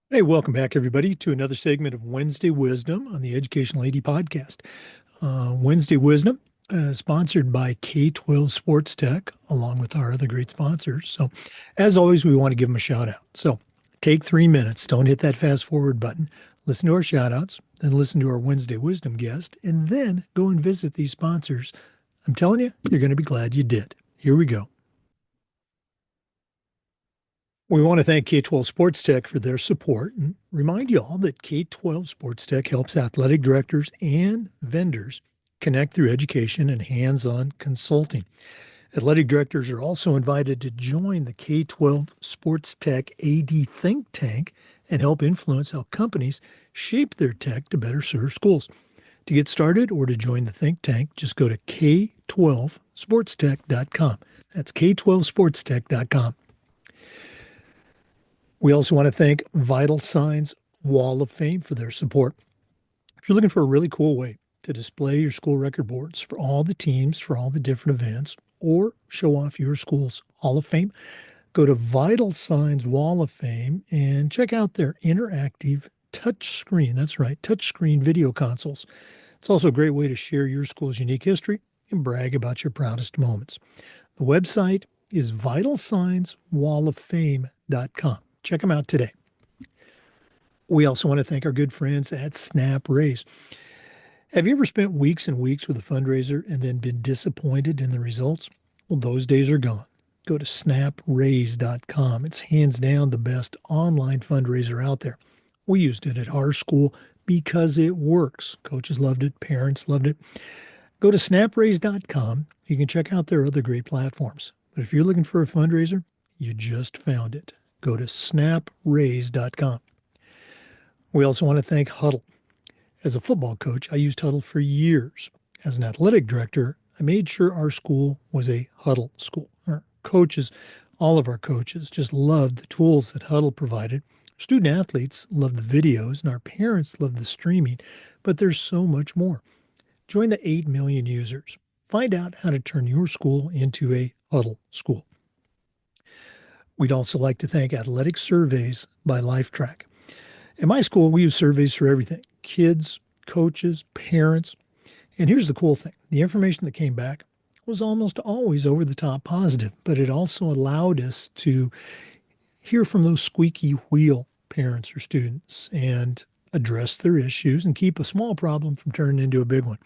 Hey, welcome back, everybody, to another segment of Wednesday Wisdom on the Educational AD Podcast. Wednesday Wisdom sponsored by K-12 Sports Tech, along with our other great sponsors. So, as always, we want to give them a shout out. So, take 3 minutes, don't hit that fast forward button, listen to our shout outs, then listen to our Wednesday Wisdom guest, and then go and visit these sponsors. I'm telling you, you're going to be glad you did. Here we go. We want to thank K-12 Sports Tech for their support and remind you all that K-12 Sports Tech helps athletic directors and vendors connect through education and hands-on consulting. Athletic directors are also invited to join the K-12 Sports Tech AD Think Tank and help influence how companies shape their tech to better serve schools. To get started or to join the think tank, just go to k12sportstech.com. That's k12sportstech.com. We also want to thank Vital Signs Wall of Fame for their support. If you're looking for a really cool way to display your school record boards for all the teams, for all the different events, or show off your school's Hall of Fame, go to Vital Signs Wall of Fame and check out their interactive touchscreen. That's right, touchscreen video consoles. It's also a great way to share your school's unique history and brag about your proudest moments. The website is vitalsignswalloffame.com. Check them out today. We also want to thank our good friends at Snap Raise. Have you ever spent weeks and weeks with a fundraiser and then been disappointed in the results? Well, those days are gone. Go to snapraise.com. It's hands down the best online fundraiser out there. We used it at our school because it works. Coaches loved it, parents loved it. Go to snapraise.com. You can check out their other great platforms. But if you're looking for a fundraiser, you just found it. Go to snapraise.com. We also want to thank Huddle. As a football coach, I used Huddle for years. As an athletic director, I made sure our school was a Huddle school. Our coaches, all of our coaches, just loved the tools that Huddle provided. Student athletes loved the videos, and our parents loved the streaming, but there's so much more. Join the 8 million users. Find out how to turn your school into a Huddle school. We'd also like to thank Athletic Surveys by LifeTrack. At my school, we use surveys for everything: kids, coaches, parents. And here's the cool thing: the information that came back was almost always over the top positive, but it also allowed us to hear from those squeaky wheel parents or students and address their issues and keep a small problem from turning into a big one.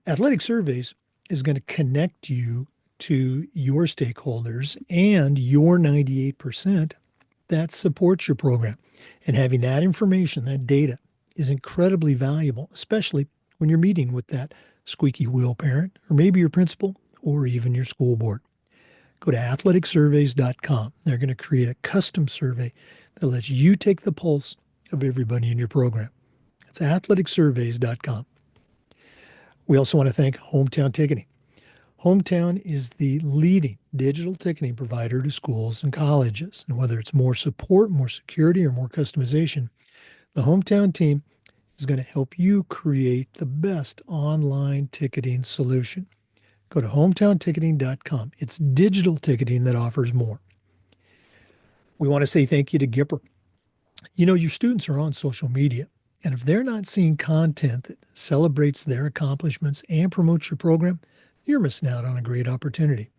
Athletic Surveys is going to connect you to your stakeholders and your 98% that supports your program. And having that information, that data, is incredibly valuable, especially when you're meeting with that squeaky wheel parent, or maybe your principal, or even your school board. Go to athleticsurveys.com. They're going to create a custom survey that lets you take the pulse of everybody in your program. It's athleticsurveys.com. We also want to thank Hometown Ticketing. Hometown is the leading digital ticketing provider to schools and colleges. And whether it's more support, more security, or more customization, the Hometown team is going to help you create the best online ticketing solution. Go to hometownticketing.com. It's digital ticketing that offers more. We want to say thank you to Gipper. You know, your students are on social media, and if they're not seeing content that celebrates their accomplishments and promotes your program, you're missing out on a great opportunity.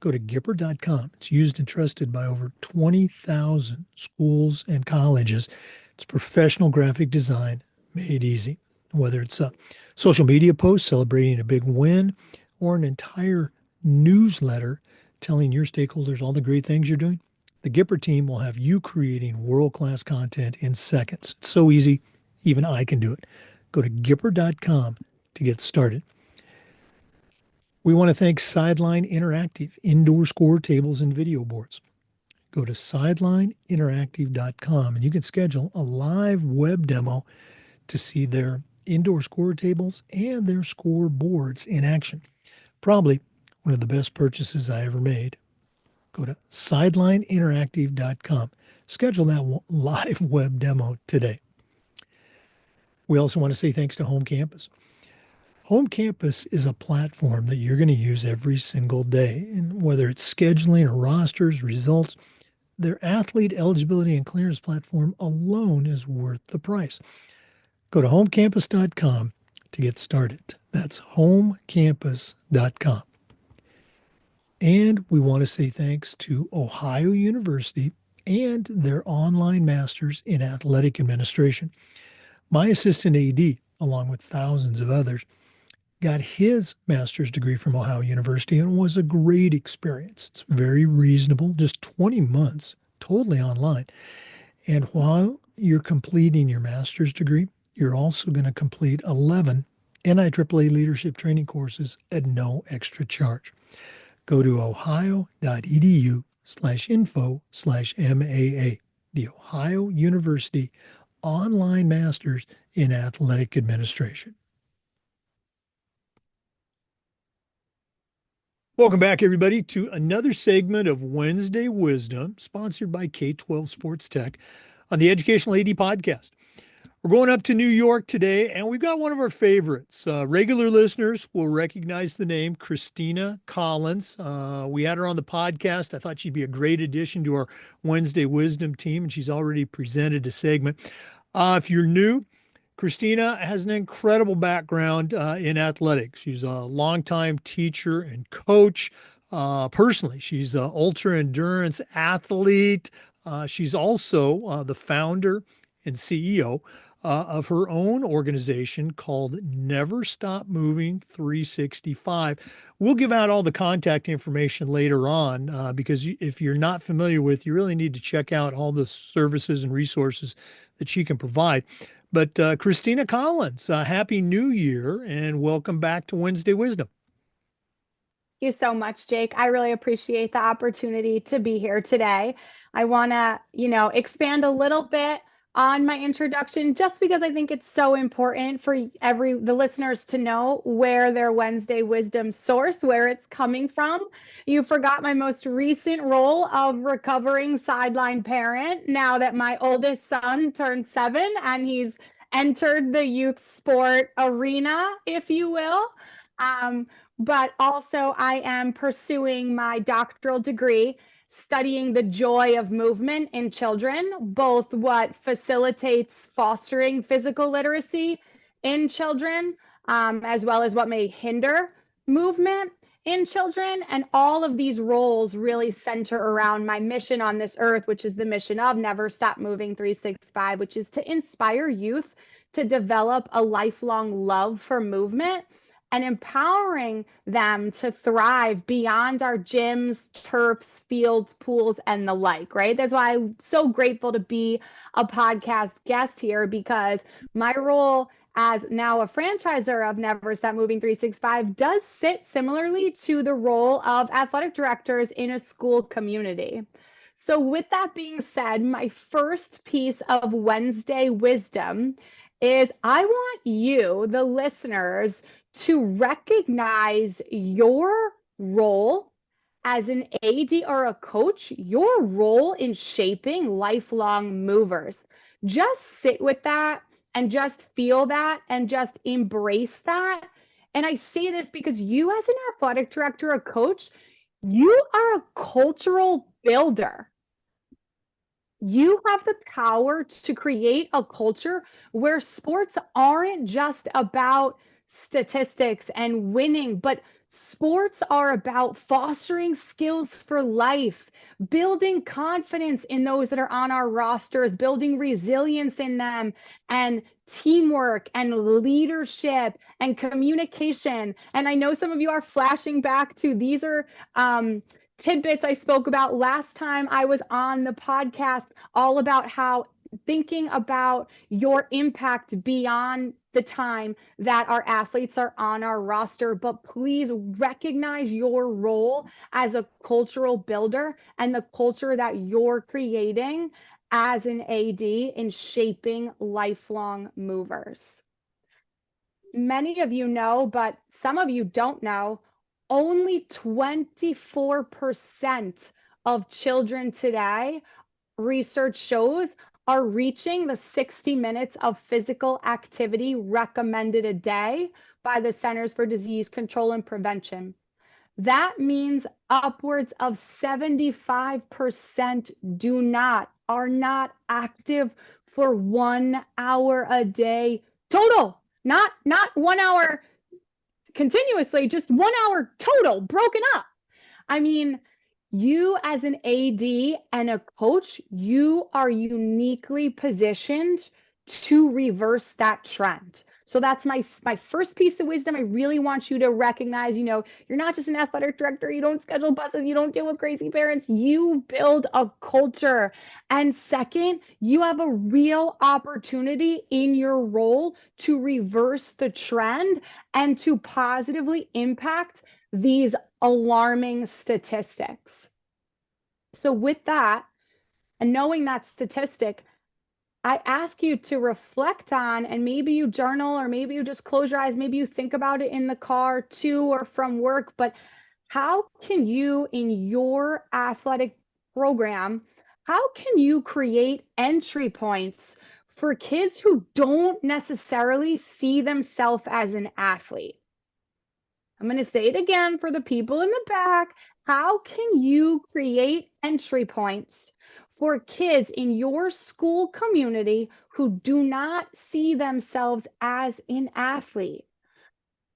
Go to Gipper.com. It's used and trusted by over 20,000 schools and colleges. It's professional graphic design made easy. Whether it's a social media post celebrating a big win or an entire newsletter telling your stakeholders all the great things you're doing, the Gipper team will have you creating world-class content in seconds. It's so easy, even I can do it. Go to Gipper.com to get started. We want to thank Sideline Interactive, indoor score tables and video boards. Go to sidelineinteractive.com and you can schedule a live web demo to see their indoor score tables and their score boards in action. Probably one of the best purchases I ever made. Go to sidelineinteractive.com. Schedule that live web demo today. We also want to say thanks to Home Campus. Home Campus is a platform that you're going to use every single day. And whether it's scheduling or rosters, results, Their athlete eligibility and clearance platform alone is worth the price. Go to homecampus.com to get started. That's homecampus.com. And we want to say thanks to Ohio University and their online masters in athletic administration. My assistant AD, along with thousands of others, got his master's degree from Ohio University and it was a great experience. It's very reasonable, just 20 months, totally online. And while you're completing your master's degree, you're also going to complete 11 NIAAA leadership training courses at no extra charge. Go to ohio.edu/info/MAA, the Ohio University Online Masters in Athletic Administration. Welcome back, everybody, to another segment of Wednesday Wisdom, sponsored by K-12 Sports Tech on the Educational AD Podcast. We're going up to New York today, and we've got one of our favorites. Regular listeners will recognize the name Christina Collins. We had her on the podcast. I thought she'd be a great addition to our Wednesday Wisdom team, and she's already presented a segment. If you're new, Christina has an incredible background in athletics. She's a longtime teacher and coach. Personally, she's an ultra endurance athlete. She's also the founder and CEO of her own organization called NeverStopMoving365. We'll give out all the contact information later on because if you're not familiar with, you really need to check out all the services and resources that she can provide. But Christina Collins, Happy New Year and welcome back to Wednesday Wisdom. Thank you so much, Jake. I really appreciate the opportunity to be here today. I want to, expand a little bit on my introduction just because I think it's so important for the listeners to know where their Wednesday Wisdom source, where it's coming from. You forgot my most recent role of recovering sideline parent now that my oldest son turned 7 and he's entered the youth sport arena, if you will. But also I am pursuing my doctoral degree studying the joy of movement in children, both what facilitates fostering physical literacy in children, as well as what may hinder movement in children. And all of these roles really center around my mission on this earth, which is the mission of Never Stop Moving 365, which is to inspire youth to develop a lifelong love for movement and empowering them to thrive beyond our gyms, turfs, fields, pools, and the like, right? That's why I'm so grateful to be a podcast guest here because my role as now a franchisor of Never Stop Moving 365 does sit similarly to the role of athletic directors in a school community. So with that being said, my first piece of Wednesday wisdom is I want you, the listeners, to recognize your role as an AD or a coach, your role in shaping lifelong movers. Just sit with that and just feel that and just embrace that. And I say this because you, as an athletic director or coach, you are a cultural builder. You have the power to create a culture where sports aren't just about statistics and winning, but sports are about fostering skills for life, building confidence in those that are on our rosters, building resilience in them, and teamwork and leadership and communication. And I know some of you are flashing back to these are tidbits I spoke about last time I was on the podcast, all about how thinking about your impact beyond the time that our athletes are on our roster, but please recognize your role as a cultural builder and the culture that you're creating as an AD in shaping lifelong movers. Many of you know, but some of you don't know, only 24% of children today, research shows, are reaching the 60 minutes of physical activity recommended a day by the Centers for Disease Control and Prevention. That means upwards of 75% are not active for 1 hour a day total. Not 1 hour continuously, just 1 hour total broken up. I mean, you as an AD and a coach, you are uniquely positioned to reverse that trend. So that's my first piece of wisdom. I really want you to recognize, you're not just an athletic director. You don't schedule buses. You don't deal with crazy parents. You build a culture. And second, you have a real opportunity in your role to reverse the trend and to positively impact these alarming statistics. So, with that, and knowing that statistic, I ask you to reflect on, and maybe you journal, or maybe you just close your eyes, maybe you think about it in the car to or from work, but how can you, in your athletic program, how can you create entry points for kids who don't necessarily see themselves as an athlete? I'm going to say it again for the people in the back. How can you create entry points for kids in your school community who do not see themselves as an athlete?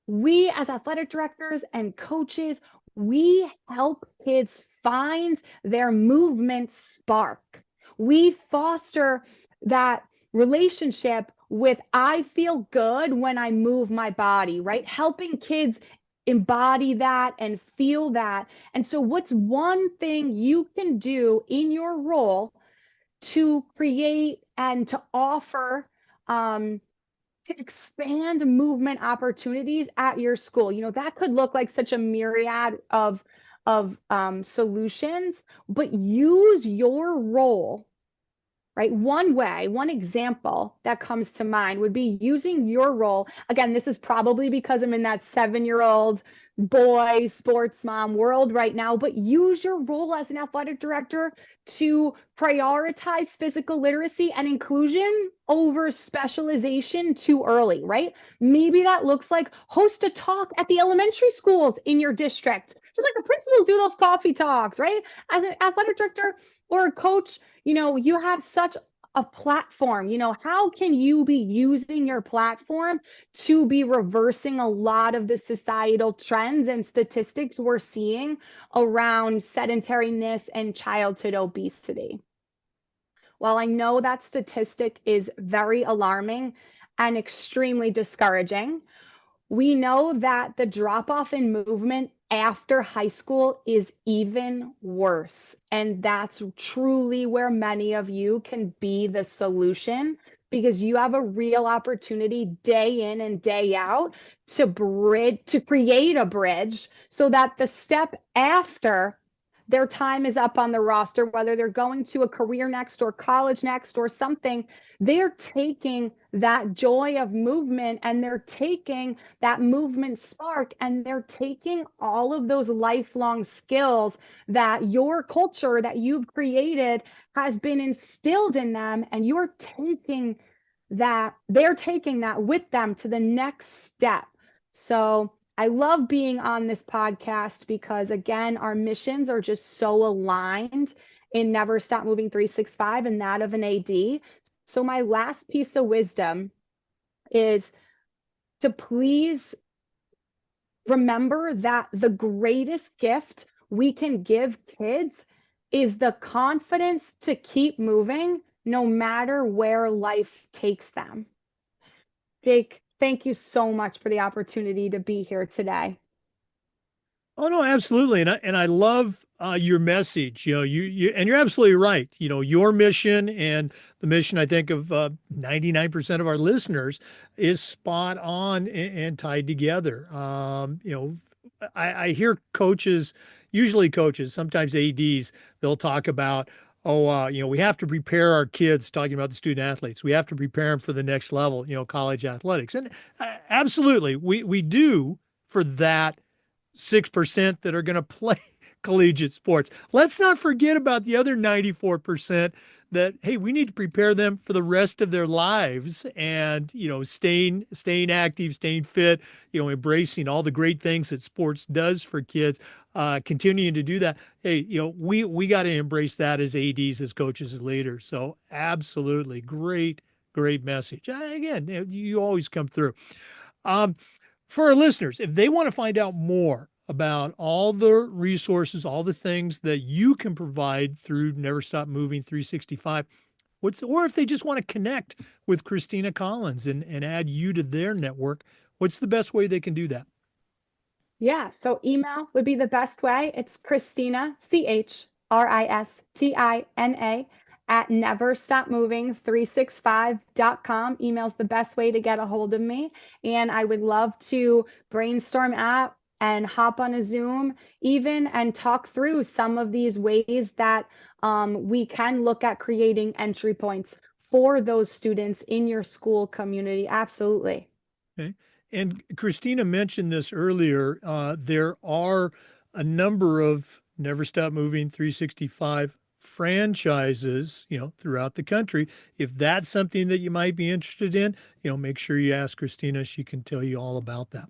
We, as athletic directors and coaches, we help kids find their movement spark. We foster that relationship with I feel good when I move my body, right? Helping kids embody that and feel that. And so, what's one thing you can do in your role to create and to offer to expand movement opportunities at your school? That could look like such a myriad of solutions, but use your role, right? One example that comes to mind would be using your role. Again, this is probably because I'm in that 7-year-old boy sports mom world right now, but use your role as an athletic director to prioritize physical literacy and inclusion over specialization too early, right? Maybe that looks like host a talk at the elementary schools in your district, just like the principals do those coffee talks, right? As an athletic director or a coach, you have such a platform. How can you be using your platform to be reversing a lot of the societal trends and statistics we're seeing around sedentariness and childhood obesity? While I know that statistic is very alarming and extremely discouraging, we know that the drop off in movement after high school is even worse. And that's truly where many of you can be the solution, because you have a real opportunity day in and day out to create a bridge so that the step after their time is up on the roster, whether they're going to a career next or college next or something, they're taking that joy of movement and they're taking that movement spark and they're taking all of those lifelong skills that your culture that you've created has been instilled in them, and they're taking that with them to the next step. So I love being on this podcast because, again, our missions are just so aligned in Never Stop Moving 365 and that of an AD. So my last piece of wisdom is to please remember that the greatest gift we can give kids is the confidence to keep moving no matter where life takes them. Jake, thank you so much for the opportunity to be here today. Oh no, absolutely, and I love your message. And you're absolutely right. Your mission and the mission I think of 99% of our listeners is spot on and tied together. I hear coaches, usually coaches, sometimes ADs, they'll talk about, we have to prepare our kids, talking about the student athletes. We have to prepare them for the next level, college athletics, and absolutely, we do for that 6% that are going to play collegiate sports. Let's not forget about the other 94% that, hey, we need to prepare them for the rest of their lives and, staying active, staying fit, embracing all the great things that sports does for kids, continuing to do that. Hey, we got to embrace that as ADs, as coaches, as leaders. So absolutely great message. Again, you always come through. Um, for our listeners, if they want to find out more about all the resources, all the things that you can provide through Never Stop Moving 365, or if they just want to connect with Christina Collins and add you to their network, what's the best way they can do that? Yeah, so email would be the best way. It's Christina, Christina, at NeverStopMoving365.com. Email's the best way to get a hold of me. And I would love to brainstorm out and hop on a Zoom even and talk through some of these ways that we can look at creating entry points for those students in your school community. Absolutely. Okay. And Christina mentioned this earlier. There are a number of Never Stop Moving 365 franchises, throughout the country. If that's something that you might be interested in, make sure you ask Christina. She can tell you all about that.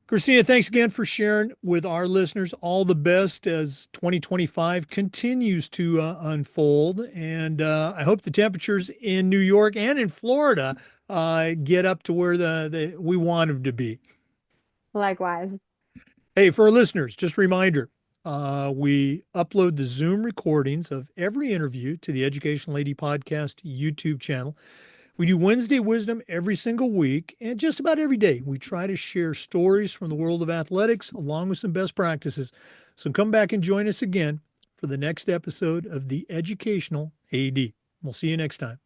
Christina, thanks again for sharing with our listeners. All the best as 2025 continues to unfold. And I hope the temperatures in New York and in Florida get up to where we want them to be. Likewise. Hey, for our listeners, just a reminder, we upload the Zoom recordings of every interview to the Education Lady Podcast YouTube channel. We do Wednesday Wisdom every single week, and just about every day, we try to share stories from the world of athletics along with some best practices. So come back and join us again for the next episode of the Educational AD. We'll see you next time.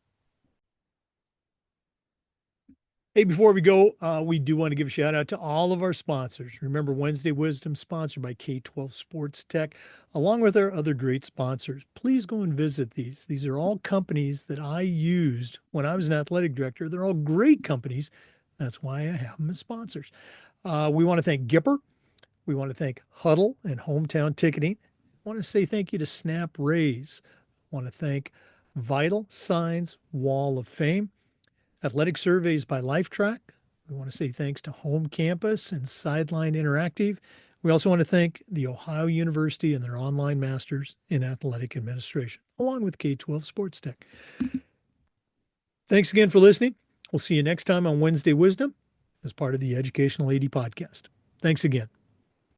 Hey, before we go, we do want to give a shout out to all of our sponsors. Remember, Wednesday Wisdom sponsored by K-12 Sports Tech, along with our other great sponsors. Please go and visit these. These are all companies that I used when I was an athletic director. They're all great companies. That's why I have them as sponsors. We want to thank Gipper. We want to thank Huddle and Hometown Ticketing. I want to say thank you to Snap Rays. I want to thank Vital Signs Wall of Fame. Athletic Surveys by LifeTrack. We want to say thanks to Home Campus and Sideline Interactive. We also want to thank The Ohio University and their online masters in athletic administration, along with K-12 Sports Tech. Thanks again for listening. We'll see you next time on Wednesday Wisdom as part of the Educational AD Podcast. Thanks again.